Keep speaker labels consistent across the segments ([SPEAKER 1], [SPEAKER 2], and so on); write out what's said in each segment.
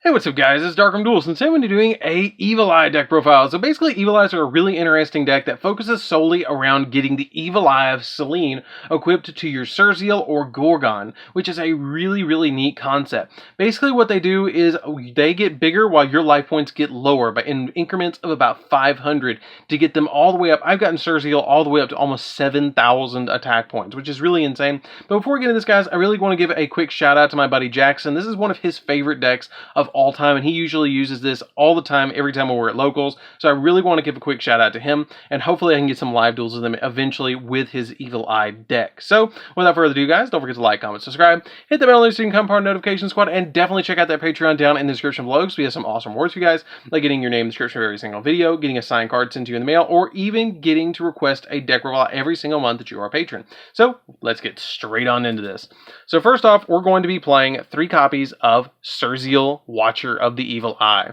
[SPEAKER 1] Hey, what's up guys, it's DarkArmedDuelist, and today we're doing a Evil Eye deck profile. So basically, Evil Eyes are a really interesting deck that focuses solely around getting the Evil Eye of Selene equipped to your Surzeal or Gorgon, which is a really neat concept. Basically what they do is they get bigger while your life points get lower, but in increments of about 500 to get them all the way up. I've gotten Surzeal all the way up to almost 7,000 attack points, which is really insane. But before we get into this, guys, I really want to give a quick shout out to my buddy Jackson. This is one of his favorite decks of all time, and he usually uses this all the time, every time we're at locals. So I really want to give a quick shout out to him, and hopefully I can get some live duels with him eventually with his Evil Eye deck. So without further ado, guys, don't forget to like, comment, subscribe, hit the bell so you can become part of the notification squad, and definitely check out that Patreon down in the description below, because we have some awesome rewards for you guys, like getting your name in the description of every single video, getting a signed card sent to you in the mail, or even getting to request a deck profile every single month that you are a patron. So let's get straight on into this. So first off, we're going to be playing 3 copies of Surzeal, Watcher of the Evil Eye.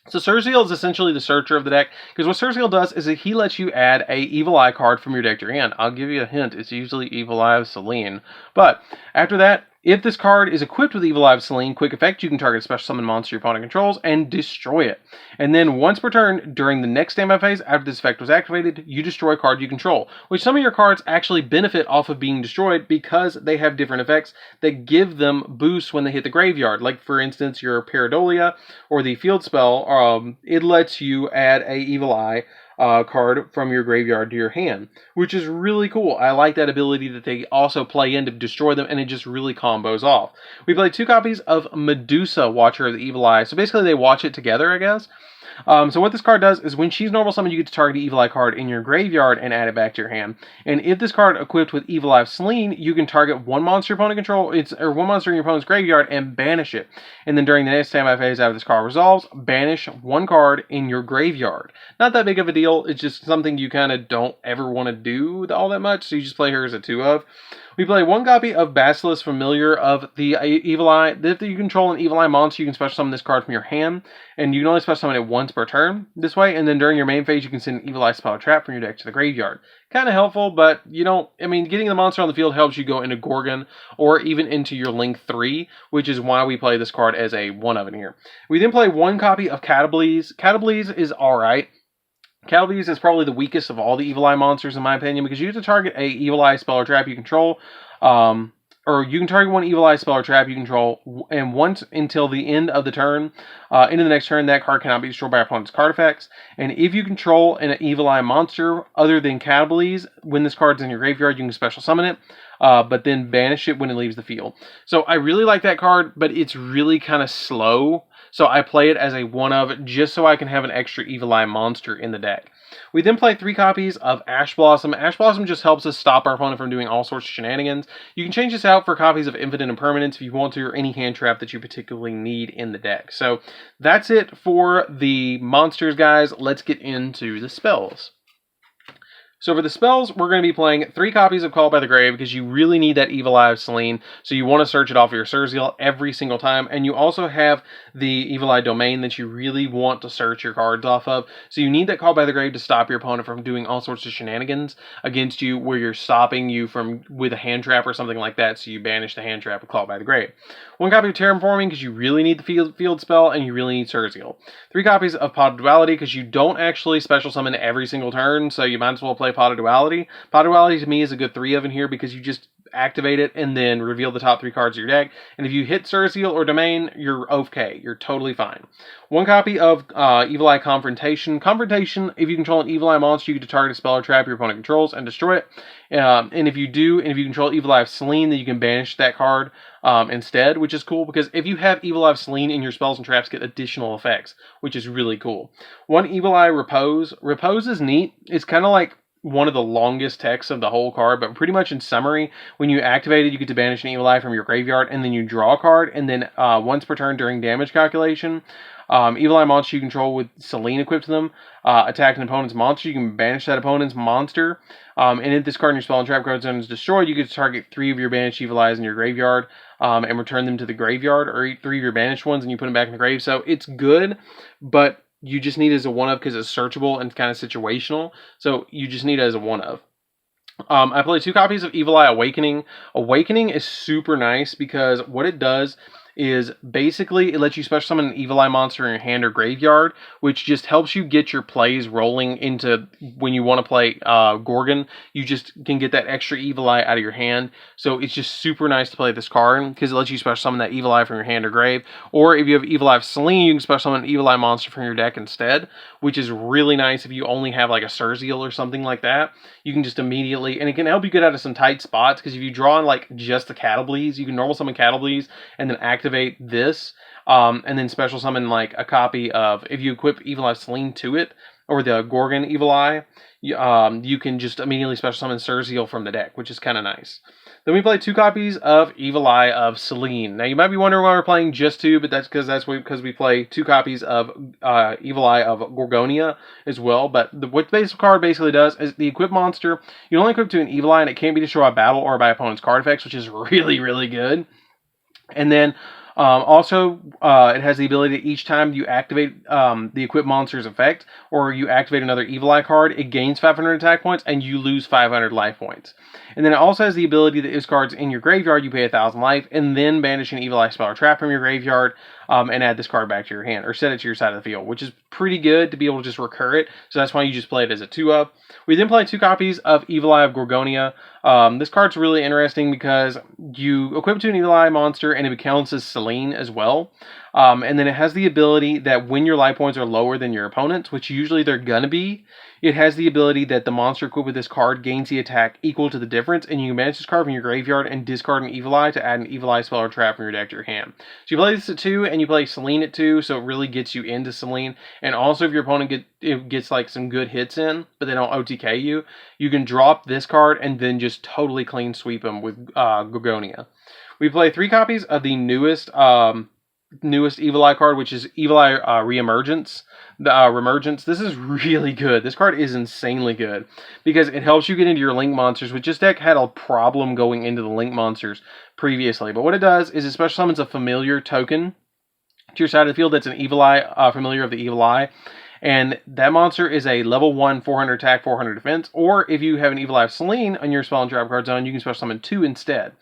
[SPEAKER 1] So Surzeal is essentially the searcher of the deck, because what Surzeal does is that he lets you add a Evil Eye card from your deck to your hand. I'll give you a hint, it's usually Evil Eye of Selene. But after that, if this card is equipped with Evil Eye of Selene, quick effect, you can target a special summon monster your opponent controls and destroy it. And then once per turn, during the next standby phase, after this effect was activated, you destroy a card you control, which some of your cards actually benefit off of being destroyed because they have different effects that give them boosts when they hit the graveyard. Like, for instance, your Pareidolia or the field spell, it lets you add a Evil Eye card from your graveyard to your hand, which is really cool. I like that ability that they also play in to destroy them, and it just really combos off. We played 2 copies of Medusa, Watcher of the Evil Eye. So basically they watch it together, I guess. So what this card does is when she's normal summoned, you get to target an Evil Eye card in your graveyard and add it back to your hand. And if this card equipped with Evil Eye of Selene, you can target one monster your opponent control, one monster in your opponent's graveyard and banish it. And then during the next standby phase after this card resolves, banish one card in your graveyard. Not that big of a deal. It's just something you kind of don't ever want to do all that much, so you just play her as a 2 of. We play 1 copy of Basilisk, Familiar of the Evil Eye. If you control an Evil Eye monster, you can special summon this card from your hand, and you can only special summon it once per turn this way, and then during your main phase, you can send an Evil Eye spell or trap from your deck to the graveyard. Kind of helpful, but you don't, getting the monster on the field helps you go into Gorgon, or even into your Link 3, which is why we play this card as a 1 of in here. We then play 1 copy of Catableeze. Catableeze is alright. Catableeze is probably the weakest of all the Evil Eye monsters in my opinion, because you have to target a Evil Eye spell or trap you control, or you can target 1 Evil Eye spell or trap you control, and once until the end of the turn, into the next turn, that card cannot be destroyed by your opponent's card effects. And if you control an Evil Eye monster other than Catableeze, when this card's in your graveyard, you can special summon it, but then banish it when it leaves the field. So I really like that card, but it's really kind of slow. So I play it as a 1 of just so I can have an extra Evil Eye monster in the deck. We then play 3 copies of Ash Blossom. Ash Blossom just helps us stop our opponent from doing all sorts of shenanigans. You can change this out for copies of Infinite Impermanence if you want to, or any hand trap that you particularly need in the deck. So that's it for the monsters, guys. Let's get into the spells. So for the spells, we're going to be playing 3 copies of Call by the Grave, because you really need that Evil Eye of Selene, so you want to search it off of your Surzeal every single time, and you also have the Evil Eye domain that you really want to search your cards off of, so you need that Call by the Grave to stop your opponent from doing all sorts of shenanigans against you, where you're stopping you from with a hand trap or something like that, so you banish the hand trap with Call by the Grave. 1 copy of Terraforming, because you really need the field spell, and you really need Surzeal. 3 copies of Pot of Duality, because you don't actually special summon every single turn, so you might as well play Pot of Duality. Pot of Duality to me is a good 3 of in here, because you just activate it and then reveal the top 3 cards of your deck. And if you hit Surzeal or Domain, you're okay. You're totally fine. 1 copy of Evil Eye Confrontation. Confrontation, if you control an Evil Eye monster, you get to target a spell or trap your opponent controls and destroy it. And if you control Evil Eye of Selene, then you can banish that card instead, which is cool, because if you have Evil Eye of Selene in your spells and traps, get additional effects, which is really cool. 1 Evil Eye Repose. Repose is neat. It's kind of like one of the longest texts of the whole card, but pretty much in summary, when you activate it, you get to banish an Evil Eye from your graveyard, and then you draw a card, and then once per turn during damage calculation, Evil Eye monster you control with Selene equipped to them attack an opponent's monster, you can banish that opponent's monster, and if this card in your spell and trap card zone is destroyed, you get to target 3 of your banished Evil Eyes in your graveyard, and return them to the graveyard, or 3 of your banished ones, and you put them back in the grave. So it's good, but you just need it as a 1 of, because it's searchable and kind of situational. So you just need it as a 1 of. I played 2 copies of Evil Eye Awakening. Awakening is super nice, because what it does is basically it lets you special summon an Evil Eye monster in your hand or graveyard, which just helps you get your plays rolling into when you want to play Gorgon. You just can get that extra Evil Eye out of your hand. So it's just super nice to play this card because it lets you special summon that Evil Eye from your hand or grave. Or if you have Evil Eye of Selene, you can special summon an Evil Eye monster from your deck instead, which is really nice if you only have like a Surzeal or something like that. You can just immediately, and it can help you get out of some tight spots because if you draw on like just the Cattlebleeds, you can normal summon Cattlebleeds and then activate this, and then special summon like a copy of, if you equip Evil Eye Selene to it, or the Gorgon Evil Eye, you can just immediately special summon Surzeal from the deck, which is kind of nice. Then we play 2 copies of Evil Eye of Selene. Now you might be wondering why we're playing just 2, but that's because we play 2 copies of Evil Eye of Gorgonia as well. But what the base card basically does is the equip monster, you only equip to an Evil Eye and it can't be destroyed by battle or by opponent's card effects, which is really, really good. And then also, it has the ability that each time you activate the equipped monster's effect, or you activate another Evil Eye card, it gains 500 attack points, and you lose 500 life points. And then it also has the ability that if cards in your graveyard, you pay 1,000 life, and then banish an Evil Eye spell or trap from your graveyard, and add this card back to your hand, or set it to your side of the field, which is pretty good to be able to just recur it, so that's why you just play it as a 2-up. We then play 2 copies of Evil Eye of Gorgonia. This card's really interesting because you equip to an Evil Eye monster and it counts as Selene as well. And then it has the ability that when your life points are lower than your opponent's, which usually they're gonna be, it has the ability that the monster equipped with this card gains the attack equal to the difference, and you can banish this card from your graveyard and discard an Evil Eye to add an Evil Eye spell or trap from your deck to your hand. So you play this at 2, and you play Selene at 2, so it really gets you into Selene. And also if your opponent gets like some good hits in, but they don't OTK you, you can drop this card and then just totally clean sweep them with Gorgonia. We play 3 copies of the newest Evil Eye card, which is Evil Eye Reemergence. Remergence. This is really good. This card is insanely good because it helps you get into your Link monsters, which this deck had a problem going into the Link monsters previously. But what it does is it special summons a familiar token to your side of the field that's an Evil Eye, familiar of the Evil Eye. And that monster is a level 1, 400 attack, 400 defense. Or if you have an Evil Eye of Selene on your spell and trap card zone, you can special summon 2 instead.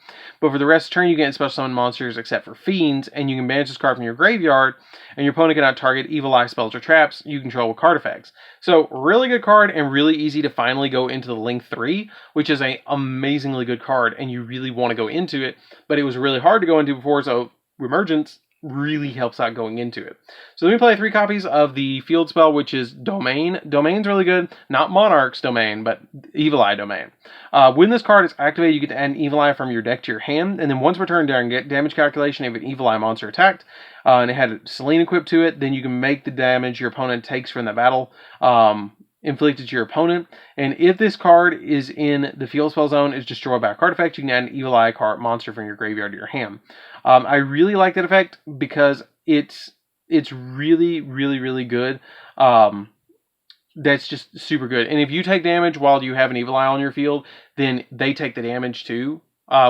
[SPEAKER 1] But for the rest of the turn, you can't special summon monsters except for Fiends, and you can banish this card from your graveyard, and your opponent cannot target Evil Eye spells or traps you control with card effects. So, really good card, and really easy to finally go into the Link 3, which is an amazingly good card, and you really want to go into it, but it was really hard to go into before, so Remergence really helps out going into it. So let me play 3 copies of the field spell, which is Domain. Domain's really good. Not Monarch's Domain, but Evil Eye Domain. When this card is activated, you get to add an Evil Eye from your deck to your hand, and then once per turn during damage calculation, if an Evil Eye monster attacked, and it had Selene equipped to it, then you can make the damage your opponent takes from the battle inflicted to your opponent. And if this card is in the field spell zone, is destroyed by a card effect, you can add an Evil Eye card monster from your graveyard to your hand. I really like that effect because it's really, really, really good. That's just super good. And if you take damage while you have an Evil Eye on your field, then they take the damage too,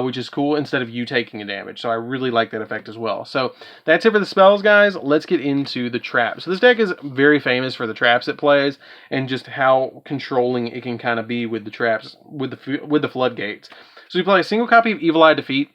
[SPEAKER 1] which is cool, instead of you taking a damage. So I really like that effect as well. So that's it for the spells, guys. Let's get into the traps. So this deck is very famous for the traps it plays and just how controlling it can kind of be with the traps, with the floodgates. So we play a single copy of Evil Eye Defeat.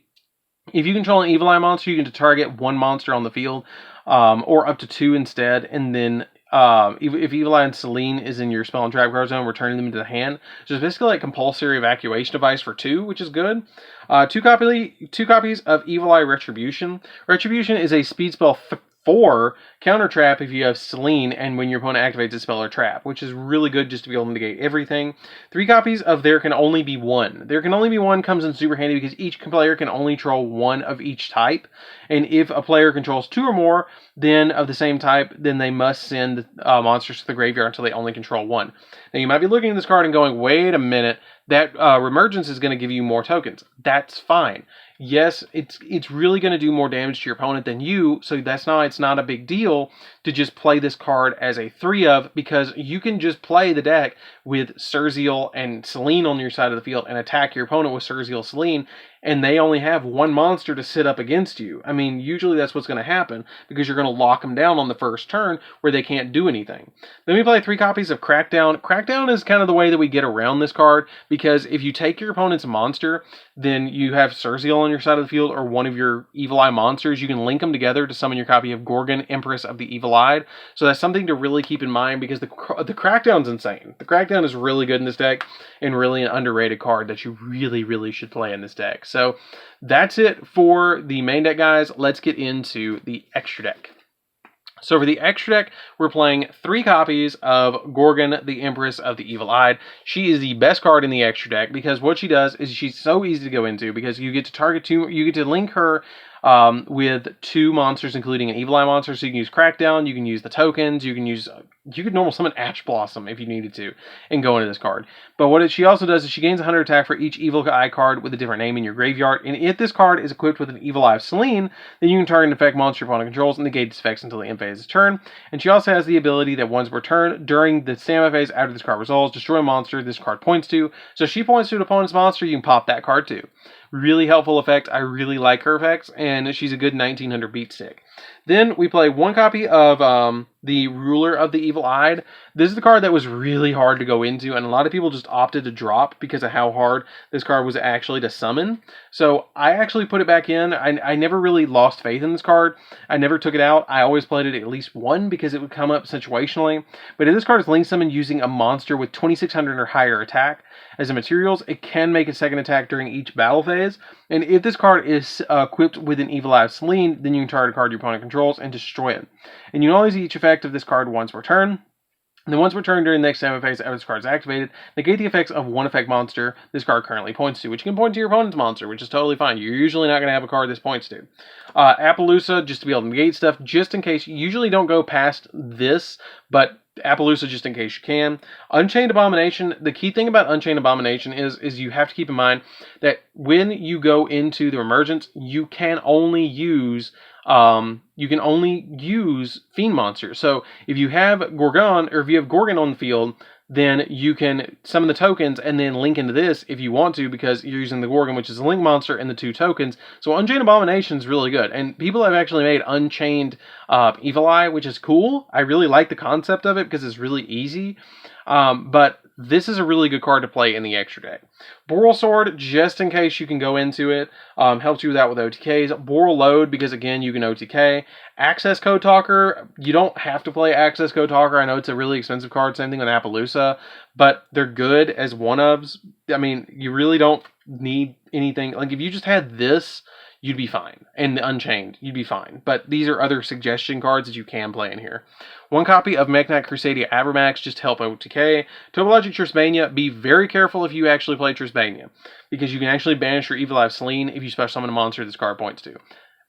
[SPEAKER 1] If you control an Evil Eye monster, you can target 1 monster on the field, or up to 2 instead, and then if Evil Eye and Selene is in your spell and trap card zone, returning them into the hand. So it's basically like compulsory evacuation device for 2, which is good. 2 copies of Evil Eye Retribution. Retribution is a speed spell 4 counter trap if you have Selene and when your opponent activates a spell or trap, which is really good just to be able to negate everything. 3 copies of There Can Only Be One. There Can Only Be One comes in super handy because each player can only control 1 of each type, and if a player controls 2 or more then of the same type, then they must send monsters to the graveyard until they only control 1. Now you might be looking at this card and going, wait a minute, that Remergence is going to give you more tokens. That's fine. Yes, it's really going to do more damage to your opponent than you, so it's not a big deal to just play this card as a 3-of, because you can just play the deck with Surzeal and Selene on your side of the field and attack your opponent with Surzeal Selene, and they only have one monster to sit up against you. I mean, usually that's what's going to happen because you're going to lock them down on the first turn where they can't do anything. Then we play 3 copies of Crackdown. Crackdown is kind of the way that we get around this card, because if you take your opponent's monster, then you have Cerziel on your side of the field or one of your Evil Eye monsters. You can link them together to summon your copy of Gorgon, Empress of the Evil Eye. So that's something to really keep in mind, because the Crackdown's insane. The Crackdown is really good in this deck and really an underrated card that you really should play in this deck. So that's it for the main deck, guys. Let's get into the extra deck. So for the extra deck, we're playing 3 copies of Gorgon, the Empress of the Evil Eye. She is the best card in the extra deck because what she does is she's so easy to go into, because you get to target 2, you get to link her with 2 monsters, including an Evil Eye monster. So you can use Crackdown, you can use the tokens, you could normal summon Ash Blossom if you needed to, and go into this card. But what she also does is she gains 100 attack for each Evil Eye card with a different name in your graveyard. And if this card is equipped with an Evil Eye of Selene, then you can target an effect monster your opponent controls and negate its effects until the end phase of turn. And she also has the ability that once per turn, during the standby phase after this card resolves, destroy a monster this card points to. So if she points to an opponent's monster, you can pop that card too. Really helpful effect. I really like her effects, and she's a good 1900 beat stick. Then we play 1 copy of the Ruler of the Evil Eye. This is the card that was really hard to go into, and a lot of people just opted to drop because of how hard this card was actually to summon. So I actually put it back in. I never really lost faith in this card. I never took it out. I always played it at least 1 because it would come up situationally. But if this card is link summoned using a monster with 2600 or higher attack as a materials, it can make a 2nd attack during each battle phase. And if this card is equipped with an Evil Eye of Selene, then you can target a card your opponent controls and destroy it. And you can always use each effect of this card once per turn. And then once per turn during the next standby phase after this card is activated, negate the effects of 1 effect monster this card currently points to, which you can point to your opponent's monster, which is totally fine. You're usually not going to have a card this points to. Appaloosa, just to be able to negate stuff, just in case. You usually don't go past this, but Appaloosa just in case you can. Unchained Abomination, the key thing about Unchained Abomination is you have to keep in mind that when you go into the emergence, you can only use Fiend monsters. So if you have Gorgon, or if you have Gorgon on the field, then you can summon the tokens and then link into this if you want to, because you're using the Gorgon, which is a link monster, and the 2 tokens. So Unchained Abomination is really good. And people have actually made Unchained Evil Eye, which is cool. I really like the concept of it because it's really easy. But this is a really good card to play in the extra deck. Boral Sword, just in case you can go into it, helps you with that with OTKs. Boral Load, because again, you can OTK. Access Code Talker, you don't have to play Access Code Talker. I know it's a really expensive card, same thing with Appaloosa, but they're good as one-ofs. I mean, you really don't need anything. Like, if you just had this, you'd be fine. And Unchained, you'd be fine. But these are other suggestion cards that you can play in here. 1 copy of Mekk-Knight Crusadia Avermax, just to help OTK. Topologic Trisbania, be very careful if you actually play Trisbania, because you can actually banish your Evil Eye of Selene if you special summon a monster this card points to.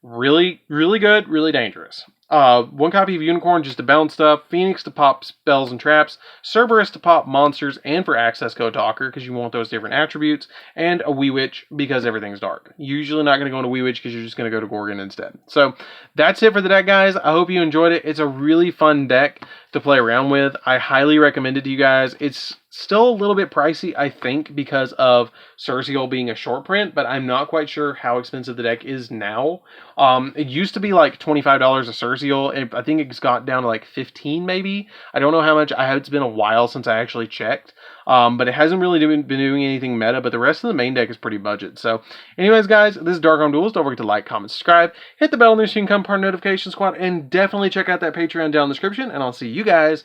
[SPEAKER 1] Really good, really dangerous. 1 copy of Unicorn just to bounce stuff, Phoenix to pop spells and traps, Cerberus to pop monsters and for Access Code Talker because you want those different attributes, and a Wee Witch because everything's dark. Usually not going to go into Wee Witch because you're just going to go to Gorgon instead. So that's it for the deck, guys. I hope you enjoyed it. It's a really fun deck to play around with. I highly recommend it to you guys. It's still a little bit pricey, I think, because of Cerziel being a short print, but I'm not quite sure how expensive the deck is now. It used to be like $25 a Cerziel. I think it's got down to like $15 maybe. I don't know how much. It's been a while since I actually checked. But it hasn't really been doing anything meta, but the rest of the main deck is pretty budget. So anyways, guys, this is DarkArmedDuelist. Don't forget to like, comment, subscribe, hit the bell next so you can become part of the notification squad, and definitely check out that Patreon down in the description, and I'll see you guys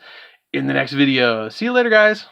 [SPEAKER 1] in the next video. See you later, guys.